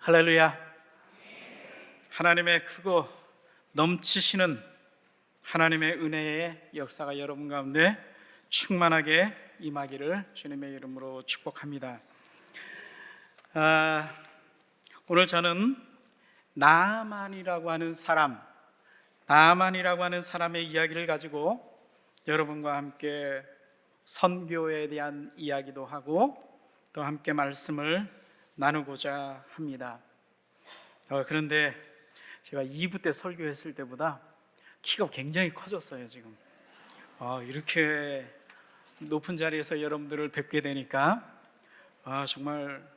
할렐루야. 하나님의 크고 넘치시는 하나님의 은혜의 역사가 여러분 가운데 충만하게 임하기를 주님의 이름으로 축복합니다. 오늘 저는 나아만이라고 하는 사람의 이야기를 가지고 여러분과 함께 선교에 대한 이야기도 하고 또 함께 말씀을 나누고자 합니다. 그런데 제가 2부 때 설교했을 때보다 키가 굉장히 커졌어요. 지금 이렇게 높은 자리에서 여러분들을 뵙게 되니까 정말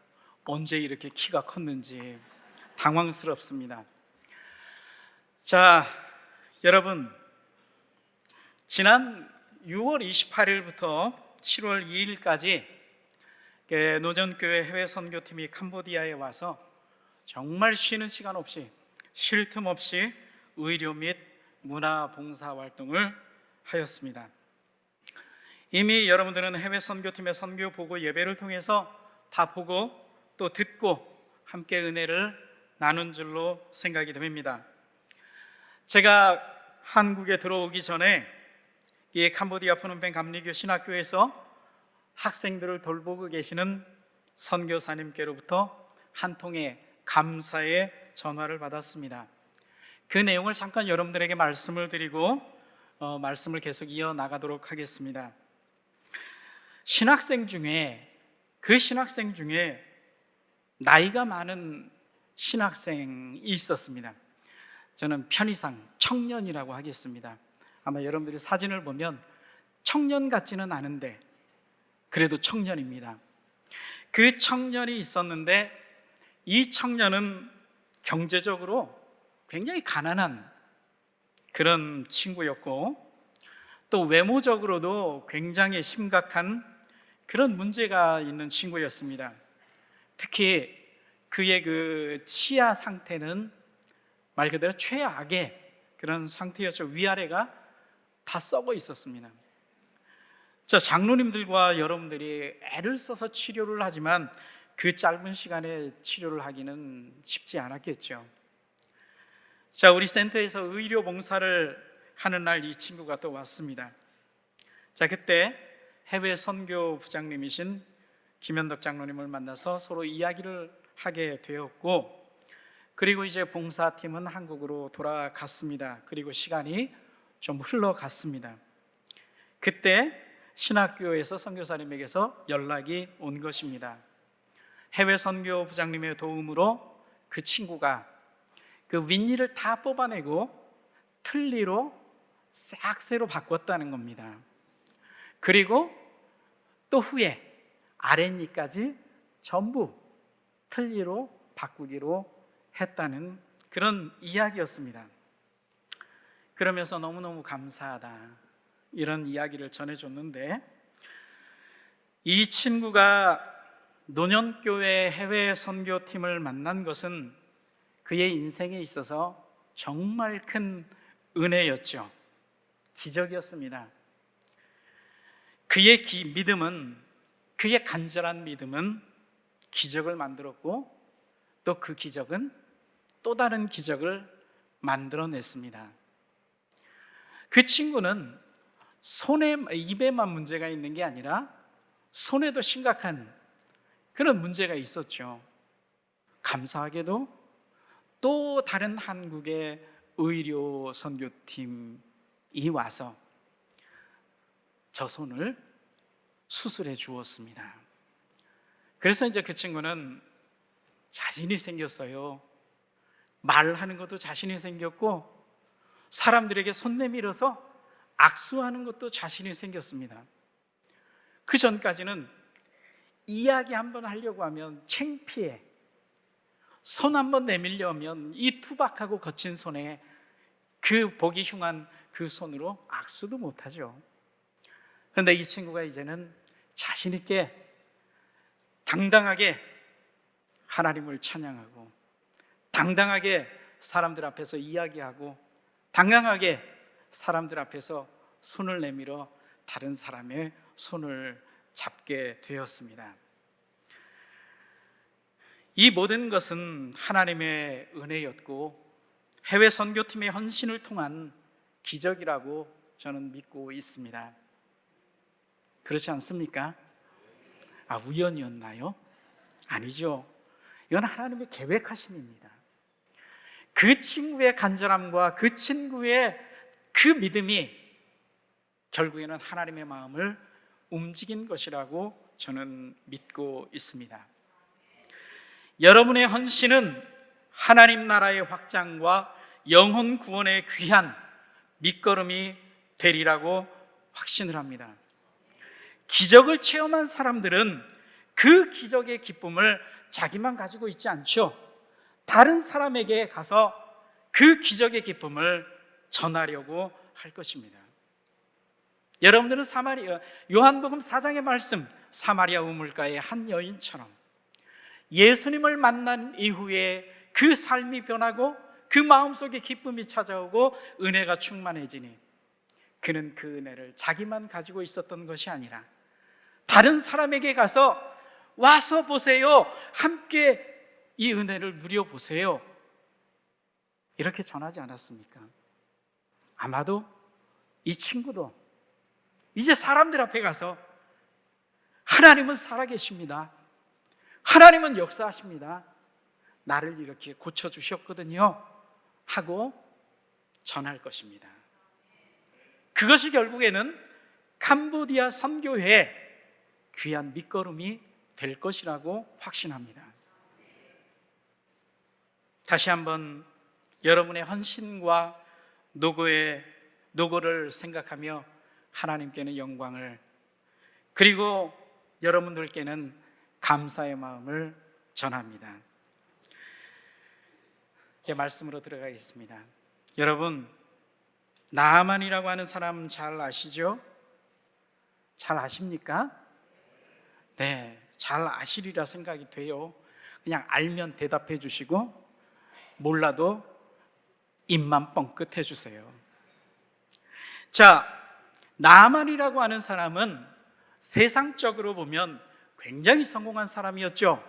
언제 이렇게 키가 컸는지 당황스럽습니다. 자, 여러분, 지난 6월 28일부터 7월 2일까지 노전교회 해외 선교팀이 캄보디아에 와서 정말 쉬는 시간 없이, 쉴 틈 없이 의료 및 문화 봉사 활동을 하였습니다. 이미 여러분들은 해외 선교팀의 선교 보고 예배를 통해서 다 보고 또 듣고 함께 은혜를 나눈 줄로 생각이 됩니다. 제가 한국에 들어오기 전에 이 캄보디아 푸놈펜 감리교 신학교에서 학생들을 돌보고 계시는 선교사님께로부터 한 통의 감사의 전화를 받았습니다. 그 내용을 잠깐 여러분들에게 말씀을 드리고 말씀을 계속 이어나가도록 하겠습니다. 그 신학생 중에 나이가 많은 신학생이 있었습니다. 저는 편의상 청년이라고 하겠습니다. 아마 여러분들이 사진을 보면 청년 같지는 않은데 그래도 청년입니다. 그 청년이 있었는데 이 청년은 경제적으로 굉장히 가난한 그런 친구였고 또 외모적으로도 굉장히 심각한 그런 문제가 있는 친구였습니다. 특히 그의 그 치아 상태는 말 그대로 최악의 그런 상태였죠. 위아래가 다 썩어 있었습니다. 장로님들과 여러분들이 애를 써서 치료를 하지만 그 짧은 시간에 치료를 하기는 쉽지 않았겠죠. 우리 센터에서 의료 봉사를 하는 날 이 친구가 또 왔습니다. 그때 해외 선교 부장님이신 김현덕 장로님을 만나서 서로 이야기를 하게 되었고, 그리고 이제 봉사팀은 한국으로 돌아갔습니다. 그리고 시간이 좀 흘러갔습니다. 그때 신학교에서 선교사님에게서 연락이 온 것입니다. 해외 선교 부장님의 도움으로 그 친구가 그 윗니를 다 뽑아내고 틀니로 싹새로 바꿨다는 겁니다. 그리고 또 후에 아랫니까지 전부 틀니로 바꾸기로 했다는 그런 이야기였습니다. 그러면서 너무너무 감사하다 이런 이야기를 전해줬는데, 이 친구가 노년교회 해외 선교팀을 만난 것은 그의 인생에 있어서 정말 큰 은혜였죠. 기적이었습니다. 그의 믿음은, 그의 간절한 믿음은 기적을 만들었고 또 그 기적은 또 다른 기적을 만들어냈습니다. 그 친구는 입에만 문제가 있는 게 아니라 손에도 심각한 그런 문제가 있었죠. 감사하게도 또 다른 한국의 의료 선교팀이 와서 저 손을 수술해 주었습니다. 그래서 이제 그 친구는 자신이 생겼어요. 말하는 것도 자신이 생겼고 사람들에게 손 내밀어서 악수하는 것도 자신이 생겼습니다. 그 전까지는 이야기 한번 하려고 하면 창피해, 손 한번 내밀려면 이 투박하고 거친 손에 그 보기 흉한 그 손으로 악수도 못하죠. 그런데 이 친구가 이제는 자신 있게 당당하게 하나님을 찬양하고 당당하게 사람들 앞에서 이야기하고 당당하게 사람들 앞에서 손을 내밀어 다른 사람의 손을 잡게 되었습니다. 이 모든 것은 하나님의 은혜였고 해외 선교팀의 헌신을 통한 기적이라고 저는 믿고 있습니다. 그렇지 않습니까? 우연이었나요? 아니죠. 이건 하나님의 계획하심입니다. 그 친구의 간절함과 그 친구의 그 믿음이 결국에는 하나님의 마음을 움직인 것이라고 저는 믿고 있습니다. 여러분의 헌신은 하나님 나라의 확장과 영혼 구원의 귀한 밑거름이 되리라고 확신을 합니다. 기적을 체험한 사람들은 그 기적의 기쁨을 자기만 가지고 있지 않죠. 다른 사람에게 가서 그 기적의 기쁨을 전하려고 할 것입니다. 여러분들은 요한복음 4장의 말씀, 사마리아 우물가의 한 여인처럼 예수님을 만난 이후에 그 삶이 변하고 그 마음속에 기쁨이 찾아오고 은혜가 충만해지니 그는 그 은혜를 자기만 가지고 있었던 것이 아니라 다른 사람에게 가서 와서 보세요, 함께 이 은혜를 누려보세요, 이렇게 전하지 않았습니까? 아마도 이 친구도 이제 사람들 앞에 가서 하나님은 살아계십니다, 하나님은 역사하십니다, 나를 이렇게 고쳐주셨거든요 하고 전할 것입니다. 그것이 결국에는 캄보디아 선교회의 귀한 밑거름이 될 것이라고 확신합니다. 다시 한번 여러분의 헌신과 노고를 생각하며 하나님께는 영광을, 그리고 여러분들께는 감사의 마음을 전합니다. 제 말씀으로 들어가겠습니다. 여러분, 나아만이라고 하는 사람 잘 아시죠? 잘 아십니까? 네, 잘 아시리라 생각이 돼요. 그냥 알면 대답해 주시고 몰라도 입만 뻥끗 해주세요. 자, 나아만이라고 하는 사람은 세상적으로 보면 굉장히 성공한 사람이었죠.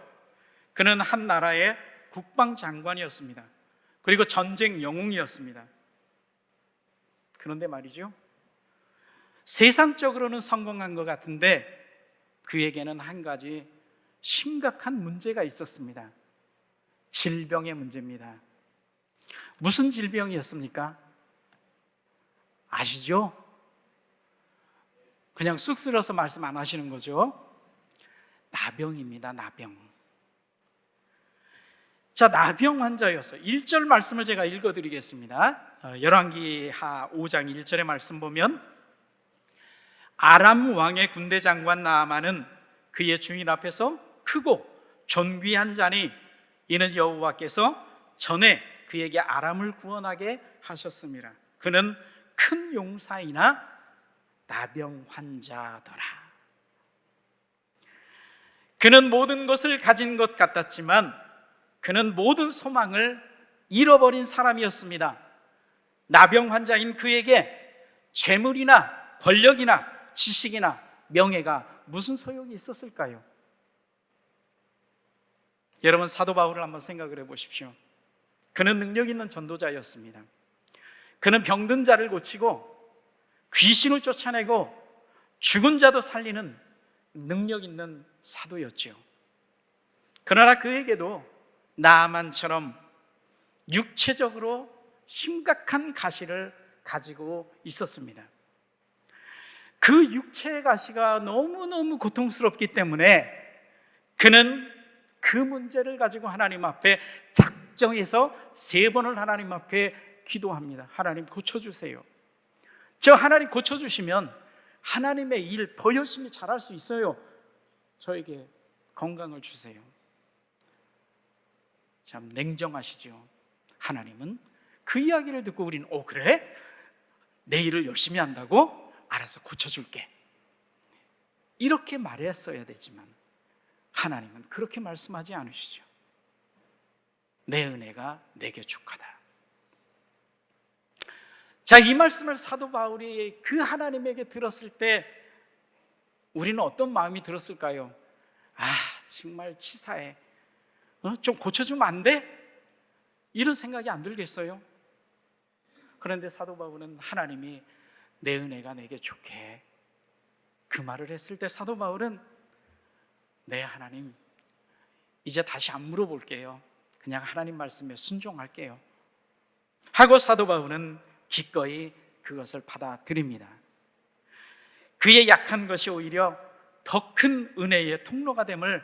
그는 한 나라의 국방장관이었습니다. 그리고 전쟁 영웅이었습니다. 그런데 말이죠, 세상적으로는 성공한 것 같은데 그에게는 한 가지 심각한 문제가 있었습니다. 질병의 문제입니다. 무슨 질병이었습니까? 아시죠? 그냥 쑥스러워서 말씀 안 하시는 거죠? 나병입니다. 나병. 자, 나병 환자였어요. 1절 말씀을 제가 읽어드리겠습니다. 열왕기하 5장 1절의 말씀 보면, 아람 왕의 군대 장관 나아만은 그의 주인 앞에서 크고 존귀한 자니 이는 여호와께서 전에 그에게 아람을 구원하게 하셨습니다. 그는 큰 용사이나 나병 환자더라. 그는 모든 것을 가진 것 같았지만 그는 모든 소망을 잃어버린 사람이었습니다. 나병 환자인 그에게 재물이나 권력이나 지식이나 명예가 무슨 소용이 있었을까요? 여러분, 사도 바울을 한번 생각을 해보십시오. 그는 능력 있는 전도자였습니다. 그는 병든 자를 고치고 귀신을 쫓아내고 죽은 자도 살리는 능력 있는 사도였죠. 그러나 그에게도 나아만처럼 육체적으로 심각한 가시를 가지고 있었습니다. 그 육체의 가시가 너무너무 고통스럽기 때문에 그는 그 문제를 가지고 하나님 앞에 작정해서 3번을 하나님 앞에 기도합니다. 하나님 고쳐주세요. 저 하나님 고쳐주시면 하나님의 일 더 열심히 잘할 수 있어요. 저에게 건강을 주세요. 참 냉정하시죠. 하나님은 그 이야기를 듣고 우리는 그래? 내 일을 열심히 한다고? 알아서 고쳐줄게, 이렇게 말했어야 되지만 하나님은 그렇게 말씀하지 않으시죠. 내 은혜가 내게 족하다. 자, 이 말씀을 사도 바울이 그 하나님에게 들었을 때 우리는 어떤 마음이 들었을까요? 정말 치사해. 좀 고쳐주면 안 돼? 이런 생각이 안 들겠어요? 그런데 사도 바울은 하나님이 내 은혜가 내게 좋게, 그 말을 했을 때 사도 바울은 네 하나님, 이제 다시 안 물어볼게요. 그냥 하나님 말씀에 순종할게요 하고 사도 바울은 기꺼이 그것을 받아들입니다. 그의 약한 것이 오히려 더 큰 은혜의 통로가 됨을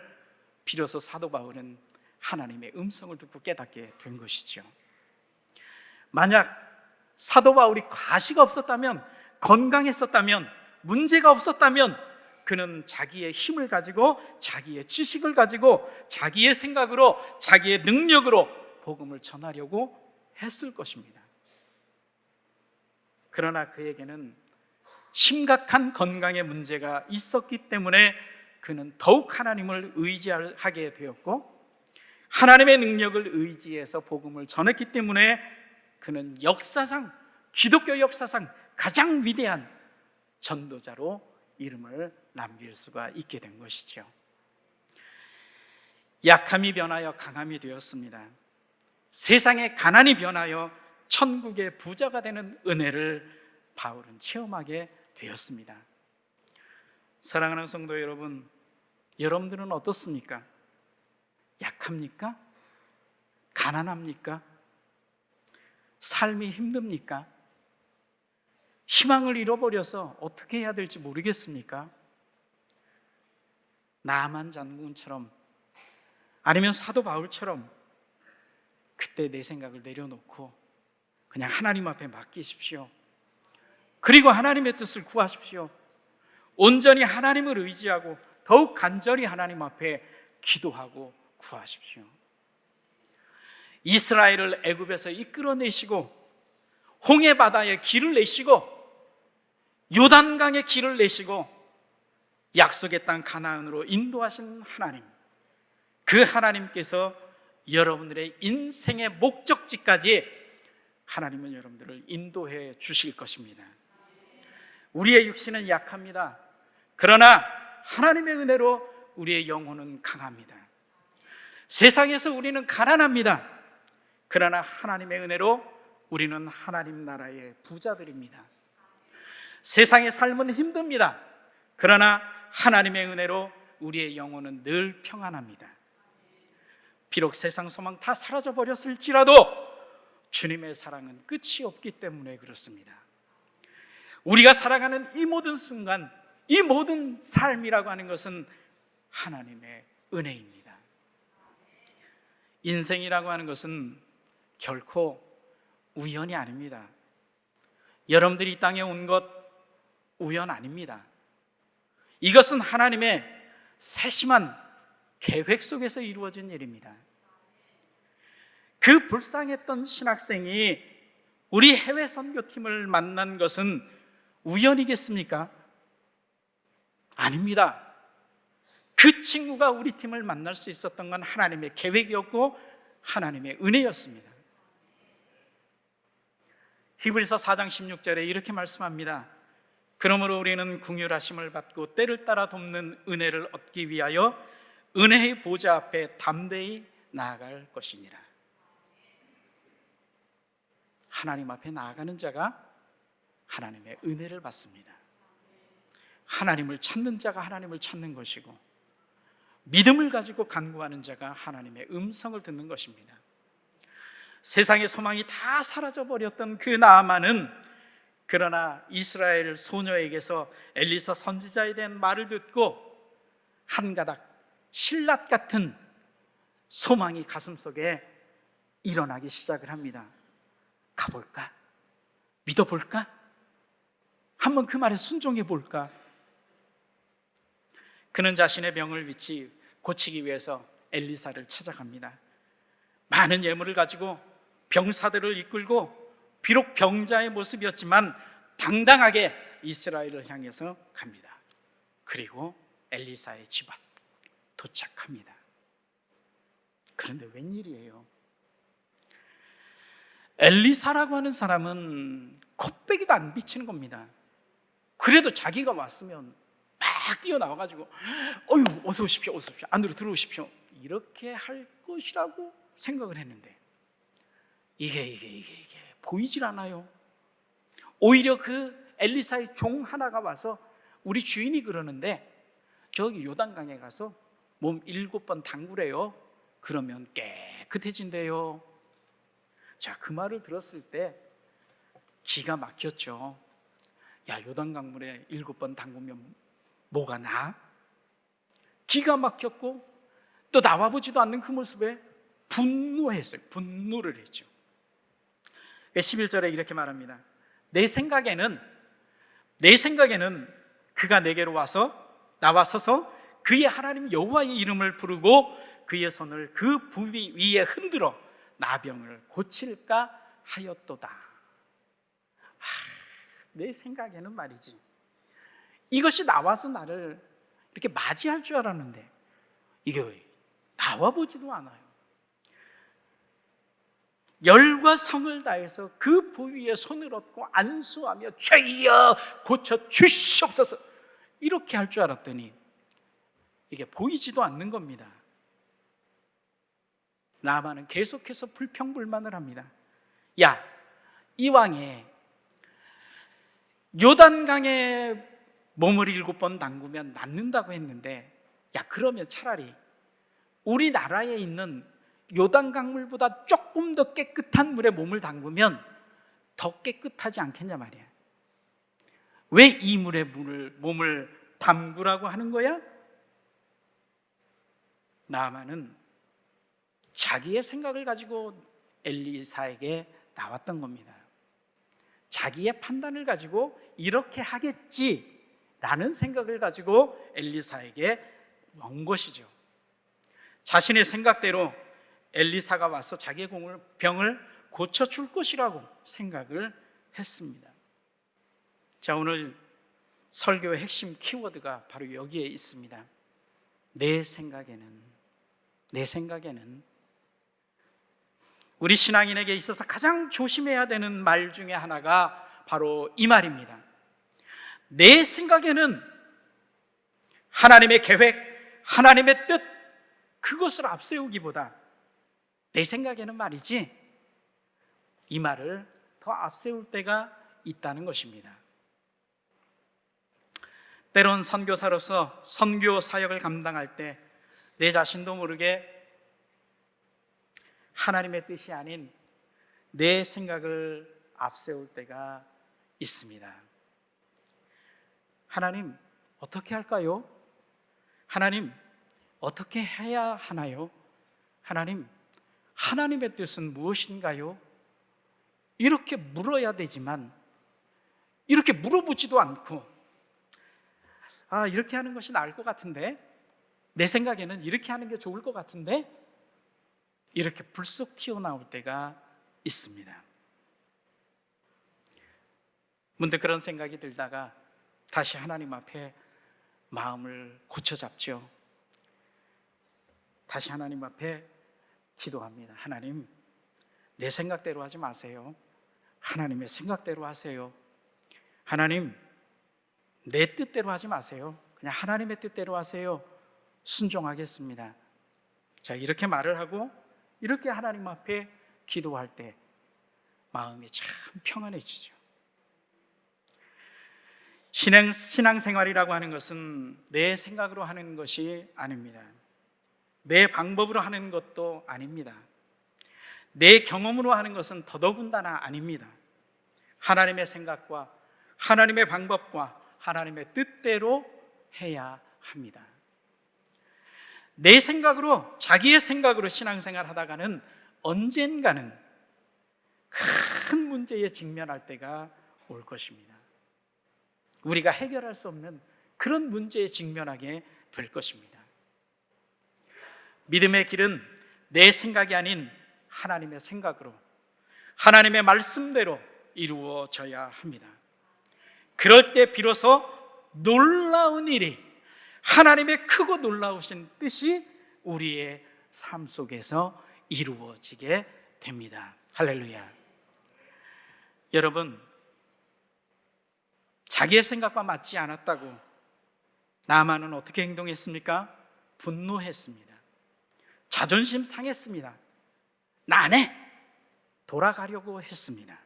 비로소 사도 바울은 하나님의 음성을 듣고 깨닫게 된 것이죠. 만약 사도 바울이 과시가 없었다면, 건강했었다면, 문제가 없었다면 그는 자기의 힘을 가지고, 자기의 지식을 가지고, 자기의 생각으로, 자기의 능력으로 복음을 전하려고 했을 것입니다. 그러나 그에게는 심각한 건강의 문제가 있었기 때문에 그는 더욱 하나님을 의지하게 되었고, 하나님의 능력을 의지해서 복음을 전했기 때문에 그는 역사상, 기독교 역사상 가장 위대한 전도자로 이름을 남길 수가 있게 된 것이죠. 약함이 변하여 강함이 되었습니다. 세상의 가난이 변하여 천국의 부자가 되는 은혜를 바울은 체험하게 되었습니다. 사랑하는 성도 여러분, 여러분들은 어떻습니까? 약합니까? 가난합니까? 삶이 힘듭니까? 희망을 잃어버려서 어떻게 해야 될지 모르겠습니까? 나아만 장군처럼, 아니면 사도 바울처럼 그때 내 생각을 내려놓고 그냥 하나님 앞에 맡기십시오. 그리고 하나님의 뜻을 구하십시오. 온전히 하나님을 의지하고 더욱 간절히 하나님 앞에 기도하고 구하십시오. 이스라엘을 애굽에서 이끌어내시고 홍해 바다에 길을 내시고 요단강에 길을 내시고 약속의 땅 가나안으로 인도하신 하나님, 그 하나님께서 여러분들의 인생의 목적지까지 하나님은 여러분들을 인도해 주실 것입니다. 우리의 육신은 약합니다. 그러나 하나님의 은혜로 우리의 영혼은 강합니다. 세상에서 우리는 가난합니다. 그러나 하나님의 은혜로 우리는 하나님 나라의 부자들입니다. 세상의 삶은 힘듭니다. 그러나 하나님의 은혜로 우리의 영혼은 늘 평안합니다. 비록 세상 소망 다 사라져 버렸을지라도 주님의 사랑은 끝이 없기 때문에 그렇습니다. 우리가 살아가는 이 모든 순간, 이 모든 삶이라고 하는 것은 하나님의 은혜입니다. 인생이라고 하는 것은 결코 우연이 아닙니다. 여러분들이 이 땅에 온 것 우연 아닙니다. 이것은 하나님의 세심한 계획 속에서 이루어진 일입니다. 그 불쌍했던 신학생이 우리 해외 선교팀을 만난 것은 우연이겠습니까? 아닙니다. 그 친구가 우리 팀을 만날 수 있었던 건 하나님의 계획이었고 하나님의 은혜였습니다. 히브리서 4장 16절에 이렇게 말씀합니다. 그러므로 우리는 긍휼하심을 받고 때를 따라 돕는 은혜를 얻기 위하여 은혜의 보좌 앞에 담대히 나아갈 것이니라. 하나님 앞에 나아가는 자가 하나님의 은혜를 받습니다. 하나님을 찾는 자가 하나님을 찾는 것이고, 믿음을 가지고 간구하는 자가 하나님의 음성을 듣는 것입니다. 세상의 소망이 다 사라져버렸던 그 나아만은 그러나 이스라엘 소녀에게서 엘리사 선지자에 대한 말을 듣고 한 가닥 실낫 같은 소망이 가슴속에 일어나기 시작을 합니다. 가볼까? 믿어볼까? 한번 그 말에 순종해 볼까? 그는 자신의 병을 고치기 위해서 엘리사를 찾아갑니다. 많은 예물을 가지고 병사들을 이끌고 비록 병자의 모습이었지만 당당하게 이스라엘을 향해서 갑니다. 그리고 엘리사의 집 앞 도착합니다. 그런데 웬일이에요? 엘리사라고 하는 사람은 콧배기도 안 비치는 겁니다. 그래도 자기가 왔으면 막 뛰어나와가지고 어휴 어서 오십시오, 어서 오십시오, 안으로 들어오십시오, 이렇게 할 것이라고 생각을 했는데 이게 보이질 않아요. 오히려 그 엘리사의 종 하나가 와서 우리 주인이 그러는데 저기 요단강에 가서 몸 7번 담그래요. 그러면 깨끗해진대요. 자, 그 말을 들었을 때 기가 막혔죠. 야, 요단강 물에 7번 담그면 뭐가 나? 기가 막혔고 또 나와보지도 않는 그 모습에 분노했어요. 분노를 했죠. 11절에 이렇게 말합니다. 내 생각에는 그가 내게로 나와서서 그의 하나님 여호와의 이름을 부르고 그의 손을 그 부위 위에 흔들어 나병을 고칠까 하였도다. 내 생각에는 말이지, 이것이 나와서 나를 이렇게 맞이할 줄 알았는데 이게 나와보지도 않아요. 열과 성을 다해서 그 부위에 손을 얹고 안수하며 주여 고쳐 주시옵소서 이렇게 할 줄 알았더니 이게 보이지도 않는 겁니다. 나만은 계속해서 불평불만을 합니다. 야, 이왕에 요단강에 몸을 7번 담그면 낫는다고 했는데, 야, 그러면 차라리 우리나라에 있는 요단강물보다 조금 더 깨끗한 물에 몸을 담그면 더 깨끗하지 않겠냐 말이야. 왜 이 물에 몸을 담그라고 하는 거야? 나아만은 자기의 생각을 가지고 엘리사에게 나왔던 겁니다. 자기의 판단을 가지고 이렇게 하겠지라는 생각을 가지고 엘리사에게 온 것이죠. 자신의 생각대로 엘리사가 와서 자기의 병을 고쳐줄 것이라고 생각을 했습니다. 자, 오늘 설교의 핵심 키워드가 바로 여기에 있습니다. 내 생각에는 우리 신앙인에게 있어서 가장 조심해야 되는 말 중에 하나가 바로 이 말입니다. 내 생각에는 하나님의 계획, 하나님의 뜻, 그것을 앞세우기보다 내 생각에는 말이지, 이 말을 더 앞세울 때가 있다는 것입니다. 때론 선교사로서 선교 사역을 감당할 때 내 자신도 모르게 하나님의 뜻이 아닌 내 생각을 앞세울 때가 있습니다. 하나님, 어떻게 할까요? 하나님, 어떻게 해야 하나요? 하나님, 하나님의 뜻은 무엇인가요? 이렇게 물어야 되지만 이렇게 물어보지도 않고, 이렇게 하는 것이 나을 것 같은데, 내 생각에는 이렇게 하는 게 좋을 것 같은데, 이렇게 불쑥 튀어나올 때가 있습니다. 문득 그런 생각이 들다가 다시 하나님 앞에 마음을 고쳐잡죠. 다시 하나님 앞에 기도합니다. 하나님, 내 생각대로 하지 마세요. 하나님의 생각대로 하세요. 하나님, 내 뜻대로 하지 마세요. 그냥 하나님의 뜻대로 하세요. 순종하겠습니다. 자, 이렇게 말을 하고 이렇게 하나님 앞에 기도할 때 마음이 참 평안해지죠. 신앙생활이라고 하는 것은 내 생각으로 하는 것이 아닙니다. 내 방법으로 하는 것도 아닙니다. 내 경험으로 하는 것은 더더군다나 아닙니다. 하나님의 생각과 하나님의 방법과 하나님의 뜻대로 해야 합니다. 내 생각으로, 자기의 생각으로 신앙생활 하다가는 언젠가는 큰 문제에 직면할 때가 올 것입니다. 우리가 해결할 수 없는 그런 문제에 직면하게 될 것입니다. 믿음의 길은 내 생각이 아닌 하나님의 생각으로, 하나님의 말씀대로 이루어져야 합니다. 그럴 때 비로소 놀라운 일이, 하나님의 크고 놀라우신 뜻이 우리의 삶 속에서 이루어지게 됩니다. 할렐루야. 여러분, 자기의 생각과 맞지 않았다고 나만은 어떻게 행동했습니까? 분노했습니다. 자존심 상했습니다. 나 안 해! 돌아가려고 했습니다.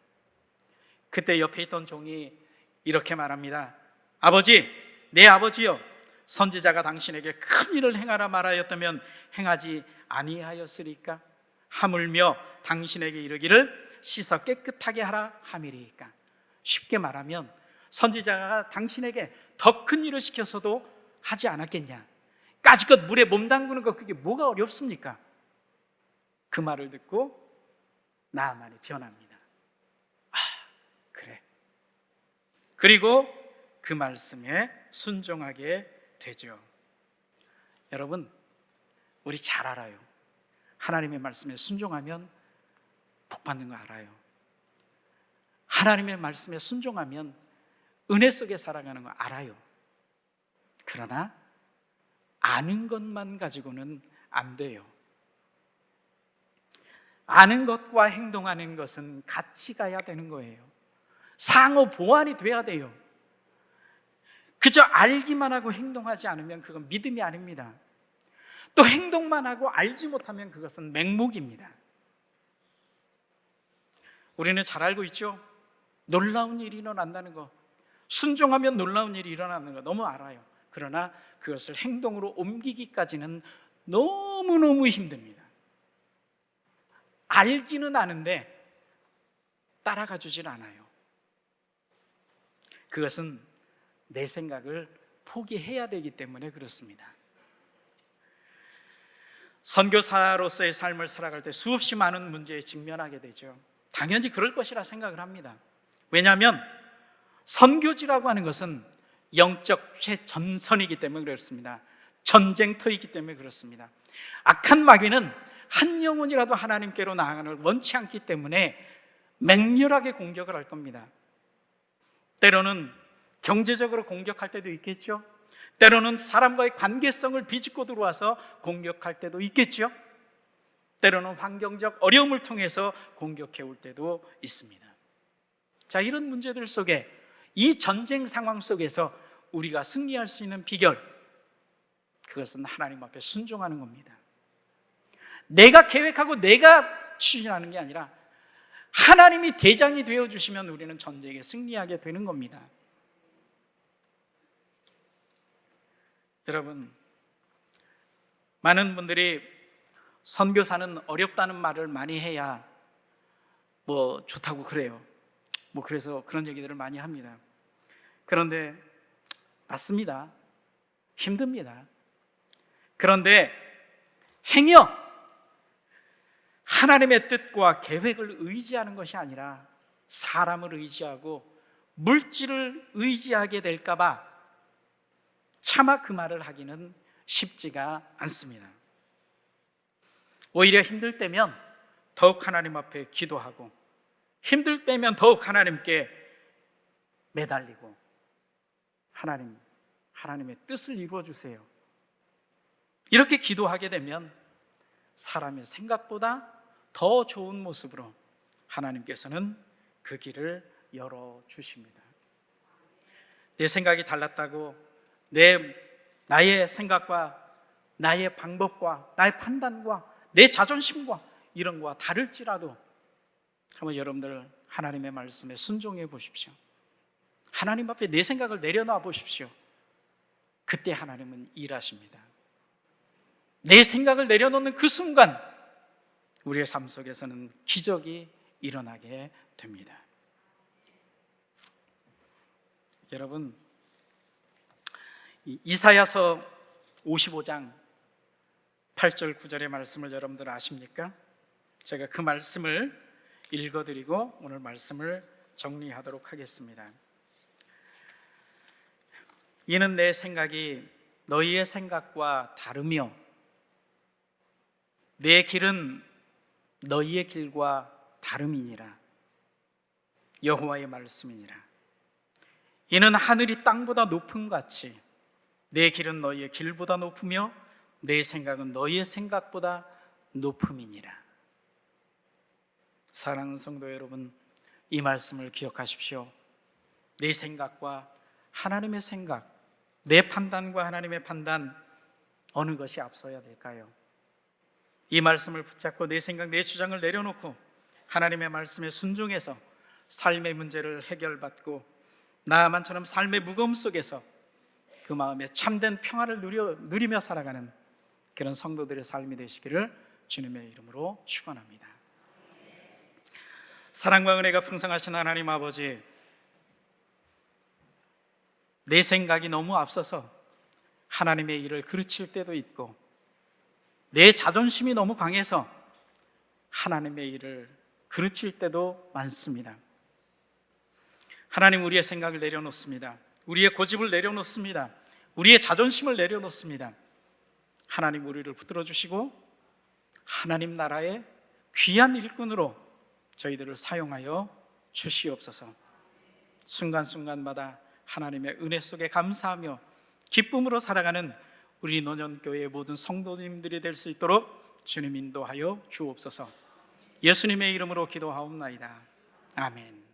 그때 옆에 있던 종이 이렇게 말합니다. 아버지, 내 아버지여, 선지자가 당신에게 큰 일을 행하라 말하였다면 행하지 아니하였으리까? 하물며 당신에게 이르기를 씻어 깨끗하게 하라 함이리이까? 쉽게 말하면 선지자가 당신에게 더 큰 일을 시켜서도 하지 않았겠냐? 까짓것 물에 몸 담그는 것, 그게 뭐가 어렵습니까? 그 말을 듣고 나아만이 변합니다. 아, 그래. 그리고 그 말씀에 순종하게 되죠. 여러분, 우리 잘 알아요. 하나님의 말씀에 순종하면 복 받는 거 알아요. 하나님의 말씀에 순종하면 은혜 속에 살아가는 거 알아요. 그러나 아는 것만 가지고는 안 돼요. 아는 것과 행동하는 것은 같이 가야 되는 거예요. 상호 보완이 돼야 돼요. 그저 알기만 하고 행동하지 않으면 그건 믿음이 아닙니다. 또 행동만 하고 알지 못하면 그것은 맹목입니다. 우리는 잘 알고 있죠? 놀라운 일이 일어난다는 거, 순종하면 놀라운 일이 일어나는 거 너무 알아요. 그러나 그것을 행동으로 옮기기까지는 너무너무 힘듭니다. 알기는 아는데 따라가 주질 않아요. 그것은 내 생각을 포기해야 되기 때문에 그렇습니다. 선교사로서의 삶을 살아갈 때 수없이 많은 문제에 직면하게 되죠. 당연히 그럴 것이라 생각을 합니다. 왜냐하면 선교지라고 하는 것은 영적 최전선이기 때문에 그렇습니다. 전쟁터이기 때문에 그렇습니다. 악한 마귀는 한 영혼이라도 하나님께로 나아가는 걸 원치 않기 때문에 맹렬하게 공격을 할 겁니다. 때로는 경제적으로 공격할 때도 있겠죠. 때로는 사람과의 관계성을 비집고 들어와서 공격할 때도 있겠죠. 때로는 환경적 어려움을 통해서 공격해 올 때도 있습니다. 자, 이런 문제들 속에, 이 전쟁 상황 속에서 우리가 승리할 수 있는 비결, 그것은 하나님 앞에 순종하는 겁니다. 내가 계획하고 내가 추진하는 게 아니라 하나님이 대장이 되어주시면 우리는 전쟁에 승리하게 되는 겁니다. 여러분, 많은 분들이 선교사는 어렵다는 말을 많이 해야 좋다고 그래요. 그래서 그런 얘기들을 많이 합니다. 그런데 맞습니다. 힘듭니다. 그런데 행여 하나님의 뜻과 계획을 의지하는 것이 아니라 사람을 의지하고 물질을 의지하게 될까 봐 차마 그 말을 하기는 쉽지가 않습니다. 오히려 힘들 때면 더욱 하나님 앞에 기도하고, 힘들 때면 더욱 하나님께 매달리고, 하나님의 뜻을 이루어 주세요, 이렇게 기도하게 되면 사람의 생각보다 더 좋은 모습으로 하나님께서는 그 길을 열어주십니다. 내 생각이 달랐다고 나의 생각과 나의 방법과 나의 판단과 내 자존심과 이런 거와 다를지라도 한번 여러분들 하나님의 말씀에 순종해 보십시오. 하나님 앞에 내 생각을 내려놔 보십시오. 그때 하나님은 일하십니다. 내 생각을 내려놓는 그 순간 우리의 삶 속에서는 기적이 일어나게 됩니다. 여러분, 이사야서 55장 8절 9절의 말씀을 여러분들 아십니까? 제가 그 말씀을 읽어드리고 오늘 말씀을 정리하도록 하겠습니다. 이는 내 생각이 너희의 생각과 다르며 내 길은 너희의 길과 다름이니라. 여호와의 말씀이니라. 이는 하늘이 땅보다 높음같이 내 길은 너희의 길보다 높으며 내 생각은 너희의 생각보다 높음이니라. 사랑하는 성도 여러분, 이 말씀을 기억하십시오. 내 생각과 하나님의 생각, 내 판단과 하나님의 판단, 어느 것이 앞서야 될까요? 이 말씀을 붙잡고 내 생각, 내 주장을 내려놓고 하나님의 말씀에 순종해서 삶의 문제를 해결받고 나만처럼 삶의 무거움 속에서 그 마음에 참된 평화를 누리며 살아가는 그런 성도들의 삶이 되시기를 주님의 이름으로 축원합니다. 사랑과 은혜가 풍성하신 하나님 아버지, 내 생각이 너무 앞서서 하나님의 일을 그르칠 때도 있고 내 자존심이 너무 강해서 하나님의 일을 그르칠 때도 많습니다. 하나님, 우리의 생각을 내려놓습니다. 우리의 고집을 내려놓습니다. 우리의 자존심을 내려놓습니다. 하나님, 우리를 붙들어 주시고 하나님 나라의 귀한 일꾼으로 저희들을 사용하여 주시옵소서. 순간순간마다 하나님의 은혜 속에 감사하며 기쁨으로 살아가는 우리 노년교회의 모든 성도님들이 될 수 있도록 주님 인도하여 주옵소서. 예수님의 이름으로 기도하옵나이다. 아멘.